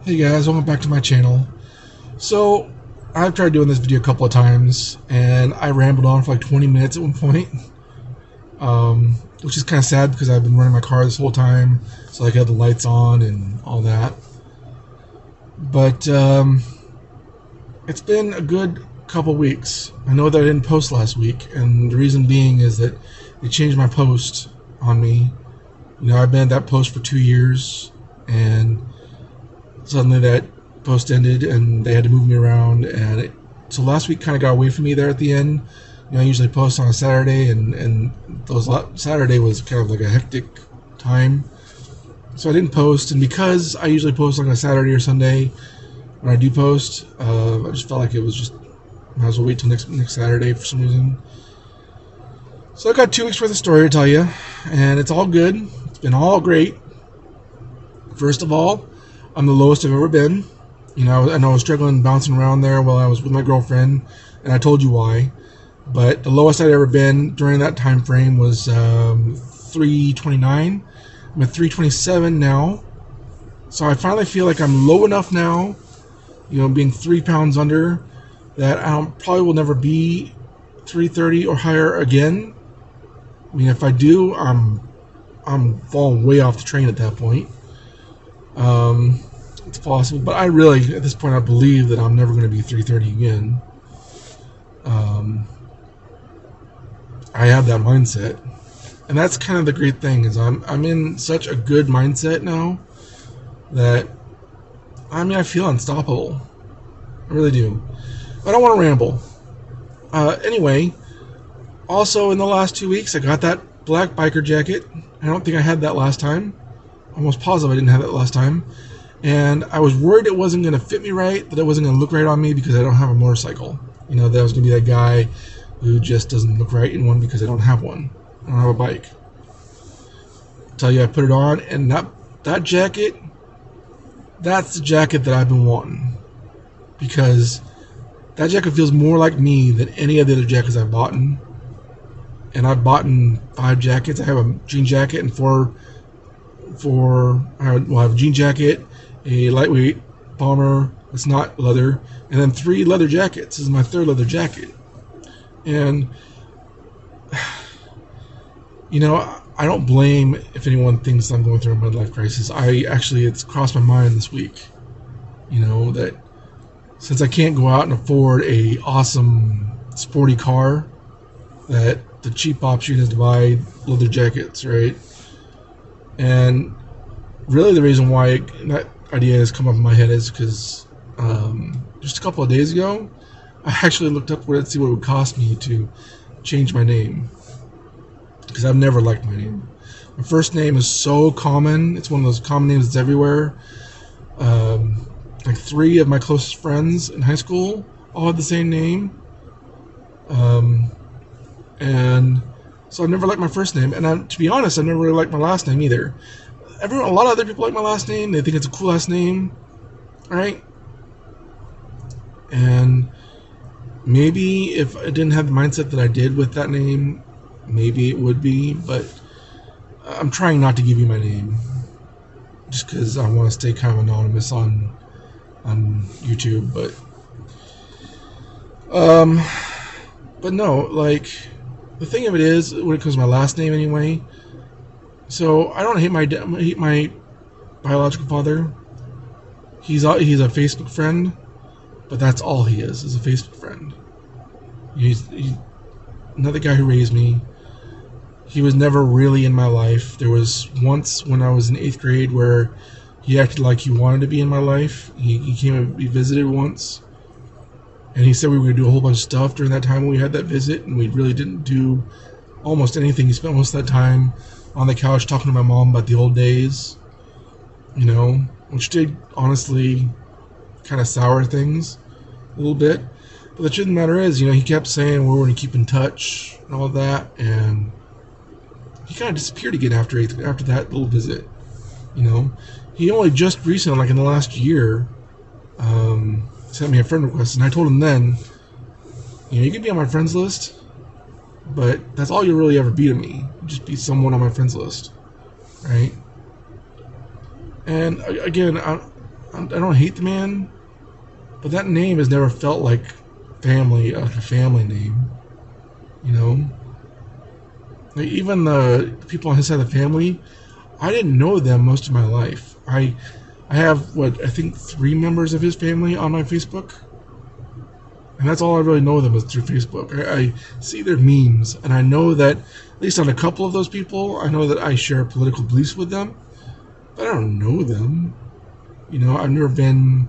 Hey guys, welcome back to my channel. So, I've tried doing this video a couple of times, and I rambled on for like 20 minutes at one point, which is kind of sad because I've been running my car this whole time, so I had the lights on and all that. But it's been a good couple weeks. I know that I didn't post last week, and the reason being is that they changed my post on me. You know, I've been at that post for 2 years, and suddenly that post ended and they had to move me around, and so last week kind of got away from me there at the end. You know, I usually post on a Saturday, and Saturday was kind of like a hectic time, so I didn't post. And because I usually post on a Saturday or Sunday when I do post, I just felt like it was just might as well wait till next Saturday for some reason. So I got 2 weeks worth of story to tell you, and it's all good. It's been all great. First of all, I'm the lowest I've ever been. You know, I know I was struggling bouncing around there while I was with my girlfriend, and I told you why. But the lowest I'd ever been during that time frame was 329. I'm at 327 now. So I finally feel like I'm low enough now, you know, being 3 pounds under, that I probably will never be 330 or higher again. I mean, if I do, I'm falling way off the train at that point. It's possible, but I really, at this point, I believe that I'm never going to be 330 again. I have that mindset, and that's kind of the great thing, is I'm in such a good mindset now that, I mean, I feel unstoppable. I really do. I don't want to ramble. Anyway, also in the last 2 weeks, I got that black biker jacket. I don't think I had that last time. Almost positive I didn't have it last time, and I was worried it wasn't going to fit me right, that it wasn't going to look right on me because I don't have a motorcycle. You know, that I was going to be that guy who just doesn't look right in one because I don't have one. I don't have a bike. I'll tell you, I put it on, and that jacket, that's the jacket that I've been wanting, because that jacket feels more like me than any of the other jackets I've bought. And I've bought 5 jackets. I have a jean jacket and I have a jean jacket, a lightweight bomber that's not leather, and then 3 leather jackets. This is my 3rd leather jacket. And, you know, I don't blame if anyone thinks I'm going through a midlife crisis. It's crossed my mind this week, you know, that since I can't go out and afford a awesome sporty car, that the cheap option is to buy leather jackets, right? And really the reason why that idea has come up in my head is because just a couple of days ago, I actually looked up to see what it would cost me to change my name, because I've never liked my name. My first name is so common. It's one of those common names that's everywhere. Like 3 of my closest friends in high school all had the same name. And so I've never liked my first name, and to be honest, I've never really liked my last name either. A lot of other people like my last name. They think it's a cool last name, right? And maybe if I didn't have the mindset that I did with that name, maybe it would be, but I'm trying not to give you my name, just because I want to stay kind of anonymous on YouTube. But no, like, the thing of it is, when it comes to my last name anyway, so I don't hate my biological father. He's a Facebook friend, but that's all he is a Facebook friend. He's another guy who raised me. He was never really in my life. There was once when I was in 8th grade where he acted like he wanted to be in my life. He came and he visited once, and he said we were going to do a whole bunch of stuff during that time when we had that visit, and we really didn't do almost anything. He spent most of that time on the couch talking to my mom about the old days, you know, which did honestly kind of sour things a little bit. But the truth of the matter is, you know, he kept saying we're going to keep in touch and all that, and he kind of disappeared again after that little visit. You know, he only just recently, like in the last year, sent me a friend request, and I told him then, you know, you can be on my friends list, but that's all you'll really ever be to me. Just be someone on my friends list, right? And again, I don't hate the man, but that name has never felt like a family name. You know, like even the people on his side of the family, I didn't know them most of my life. I have what I think 3 members of his family on my Facebook, and that's all I really know of them is through Facebook. I see their memes, and I know that at least on a couple of those people, I know that I share political beliefs with them, but I don't know them. You know, I've never been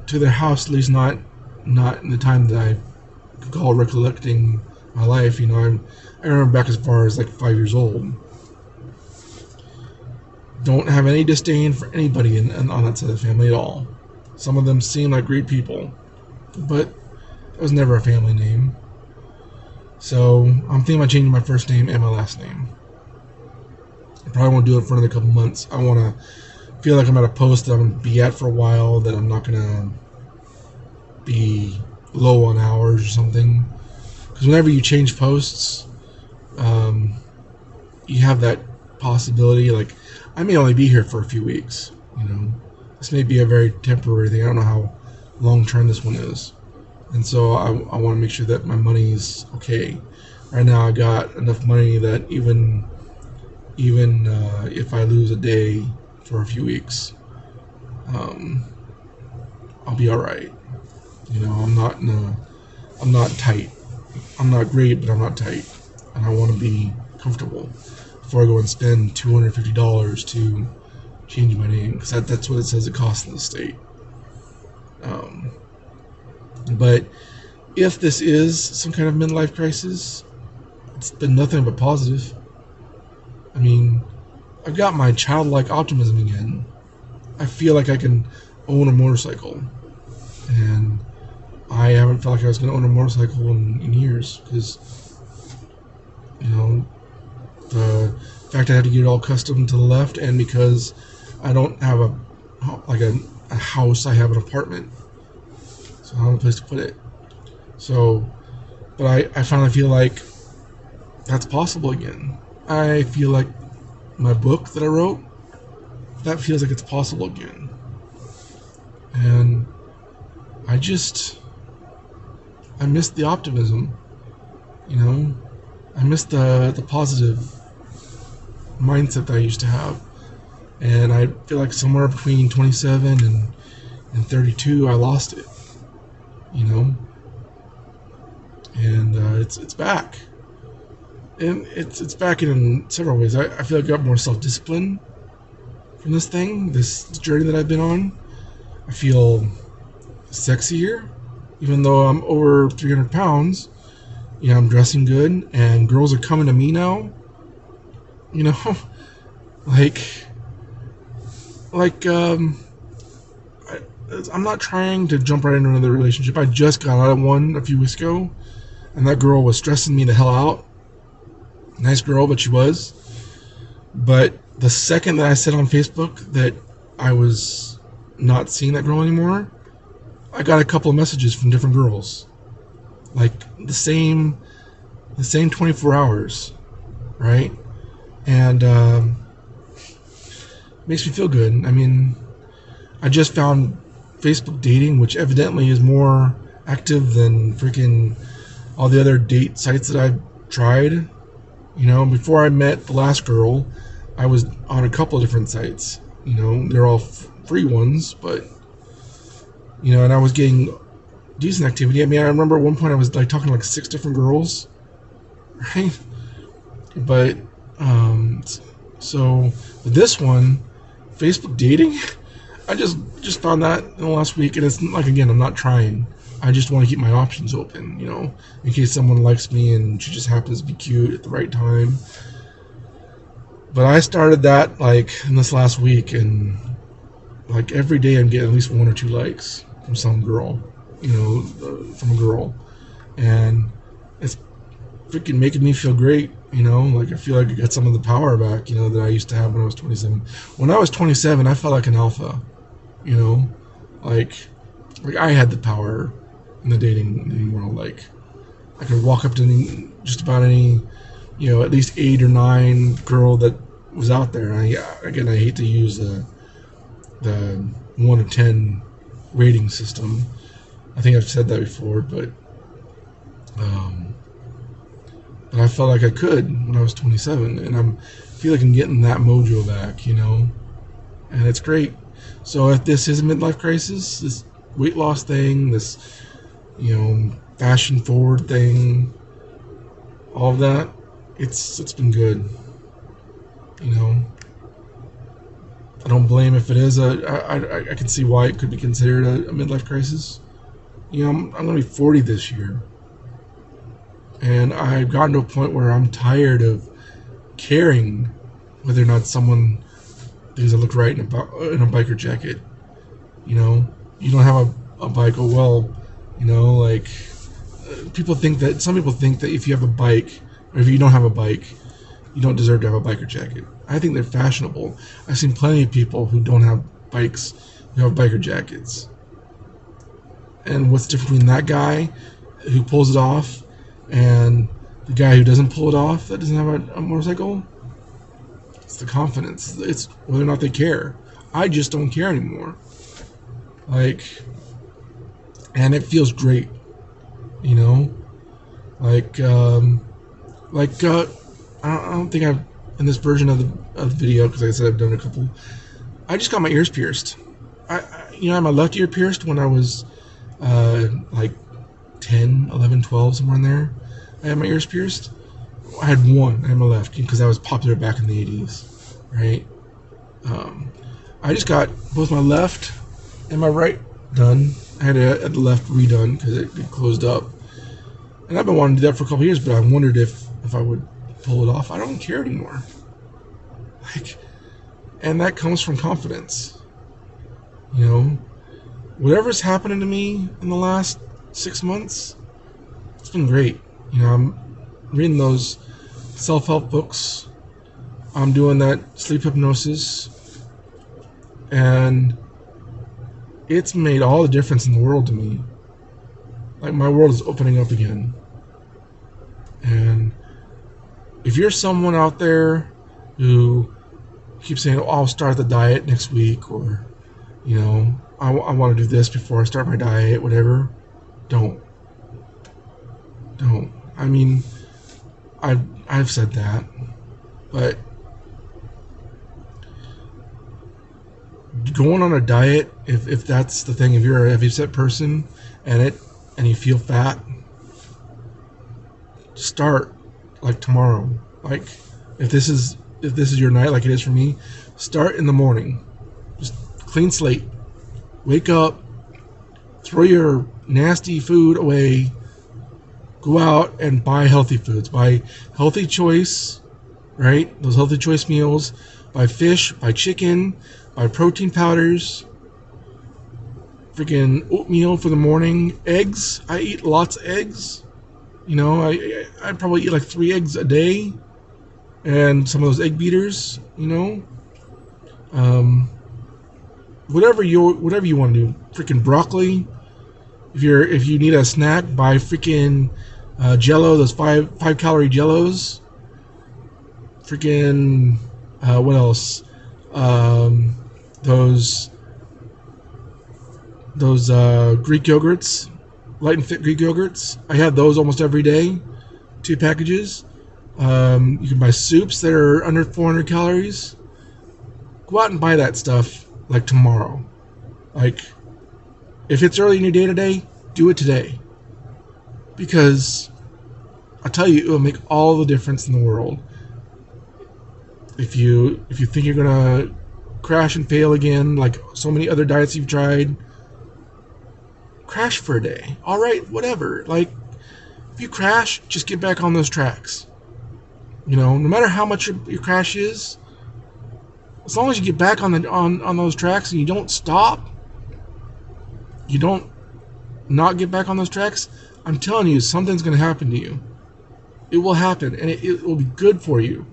to their house, at least not in the time that I could call recollecting my life. You know, I remember back as far as like 5 years old. Don't have any disdain for anybody on that side of the family at all. Some of them seem like great people, but it was never a family name. So I'm thinking about changing my first name and my last name. I probably won't do it for another couple months. I want to feel like I'm at a post that I'm going to be at for a while, that I'm not going to be low on hours or something. Because whenever you change posts, you have that possibility, like, I may only be here for a few weeks, you know. This may be a very temporary thing. I don't know how long term this one is. And so I want to make sure that my money's okay. Right now I got enough money that even if I lose a day for a few weeks, I'll be alright. You know, I'm not tight. I'm not great, but I'm not tight. And I want to be comfortable before I go and spend $250 to change my name, because that's what it says it costs in the state. But if this is some kind of midlife crisis, it's been nothing but positive. I mean, I've got my childlike optimism again. I feel like I can own a motorcycle, and I haven't felt like I was going to own a motorcycle in years, because, you know, the fact I had to get it all custom to the left, and because I don't have a house, I have an apartment, so I don't have a place to put it. So, but I finally feel like that's possible again. I feel like my book that I wrote, that feels like it's possible again. And I miss the optimism, you know. I miss the positive mindset that I used to have. And I feel like somewhere between 27 and 32, I lost it, you know. And it's back. And it's back in several ways. I feel like I got more self-discipline from this thing, this journey that I've been on. I feel sexier, even though I'm over 300 pounds. You know, I'm dressing good, and girls are coming to me now. You know, I'm not trying to jump right into another relationship. I just got out of one a few weeks ago, and that girl was stressing me the hell out. Nice girl, but she was. But the second that I said on Facebook that I was not seeing that girl anymore, I got a couple of messages from different girls, like the same 24 hours, right? And makes me feel good. I mean, I just found Facebook dating, which evidently is more active than freaking all the other date sites that I've tried. You know, before I met the last girl, I was on a couple of different sites. You know, they're all free ones, but, you know, and I was getting decent activity. I mean, I remember at one point I was like talking to like 6 different girls, right? But so with this one, Facebook dating, I just found that in the last week, and it's like, again, I'm not trying. I just want to keep my options open, you know, in case someone likes me and she just happens to be cute at the right time. But I started that like in this last week, and like every day I'm getting at least 1 or 2 likes from some girl, you know, from a girl, and it's freaking making me feel great, you know. Like I feel like I got some of the power back, you know, that I used to have when I was 27. When I was 27, I felt like an alpha, you know, like I had the power in the dating world. Like I could walk up to just about any, you know, at least 8 or 9 girl that was out there. And I hate to use the 1 to 10 rating system. I think I've said that before, um, but I felt like I could when I was 27, and feel like I'm getting that mojo back, and it's great. So if this is a midlife crisis, this weight loss thing, this fashion forward thing, all of that, it's been good. I don't blame if it is I can see why it could be considered a midlife crisis. I'm going to be 40 this year, and I've gotten to a point where I'm tired of caring whether or not someone thinks I look right in a biker jacket. You don't have a bike. Oh well, like some people think that if you have a bike, or if you don't have a bike, you don't deserve to have a biker jacket. I think they're fashionable. I've seen plenty of people who don't have bikes who have biker jackets. And what's different between that guy who pulls it off and the guy who doesn't pull it off, that doesn't have a motorcycle? It's the confidence. It's whether or not they care. I just don't care anymore. And it feels great, I don't think I've in this version of the video, because like I said, I've done a couple. I just got my ears pierced. I had my left ear pierced when I was like 10, 11, 12, somewhere in there. I had my ears pierced. I had one. I had my left because that was popular back in the 80s, right? I just got both my left and my right done. I had the left redone because it closed up. And I've been wanting to do that for a couple of years, but I wondered if I would pull it off. I don't care anymore. And that comes from confidence. Whatever's happening to me in the last 6 months, it's been great. I'm reading those self-help books. I'm doing that sleep hypnosis. And it's made all the difference in the world to me. My world is opening up again. And if you're someone out there who keeps saying, I'll start the diet next week, or, I want to do this before I start my diet, whatever, don't. I mean, I've said that, but going on a diet, if that's the thing, if you're a heavy-set person and you feel fat, start tomorrow. If this is your night, like it is for me, start in the morning. Just clean slate. Wake up, throw your nasty food away, go out and buy healthy foods. Buy healthy choice, right? Those healthy choice meals. Buy fish, buy chicken, buy protein powders, freaking oatmeal for the morning, eggs. I eat lots of eggs. I probably eat 3 eggs a day, and some of those egg beaters. Whatever you want to do. Freaking broccoli. If you need a snack, buy freaking Jello. Those 5-calorie Jellos. Freaking what else? Those Greek yogurts. Light and fit Greek yogurts. I have those almost every day. 2 packages. You can buy soups that are under 400 calories. Go out and buy that stuff tomorrow. If it's early in your day today, do it today. Because I tell you, it will make all the difference in the world. If you think you're gonna crash and fail again, like so many other diets you've tried, crash for a day. All right, whatever. If you crash, just get back on those tracks. No matter how much your crash is, as long as you get back on those tracks and you don't stop, you don't not get back on those tracks, I'm telling you, something's going to happen to you. It will happen, and it will be good for you.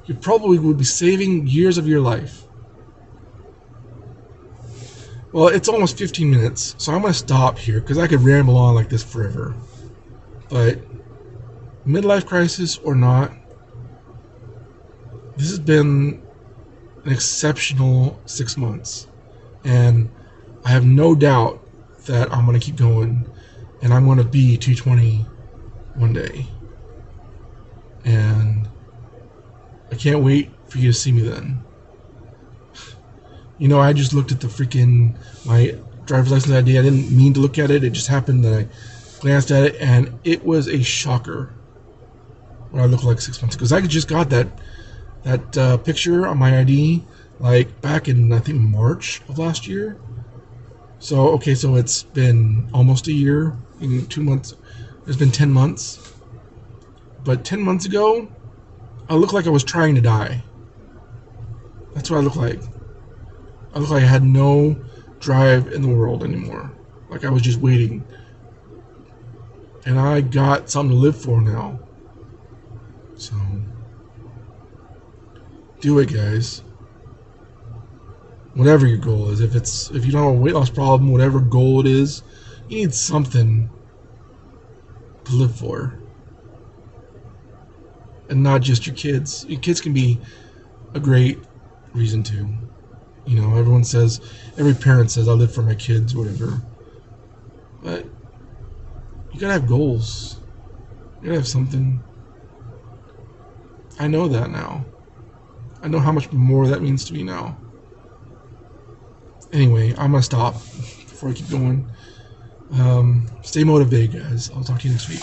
You probably would be saving years of your life. Well, it's almost 15 minutes, so I'm going to stop here because I could ramble on like this forever. But midlife crisis or not, this has been an exceptional 6 months. And I have no doubt that I'm going to keep going, and I'm going to be 220 one day. And I can't wait for you to see me then. You know, I just looked at the freaking my driver's license ID. I didn't mean to look at it. It just happened that I glanced at it, and it was a shocker what I looked like 6 months ago. Because I just got that picture on my ID like back in, I think, March of last year. So okay, so it's been almost a year. In 2 months, it's been 10 months. But 10 months ago, I looked like I was trying to die. That's what I look like. I look like I had no drive in the world anymore. Like I was just waiting. And I got something to live for now. So, do it, guys. Whatever your goal is. If you don't have a weight loss problem, whatever goal it is, you need something to live for. And not just your kids. Your kids can be a great reason to. You know, every parent says, I live for my kids, whatever. But you gotta have goals. You gotta have something. I know that now. I know how much more that means to me now. Anyway, I'm gonna stop before I keep going. Stay motivated, guys. I'll talk to you next week.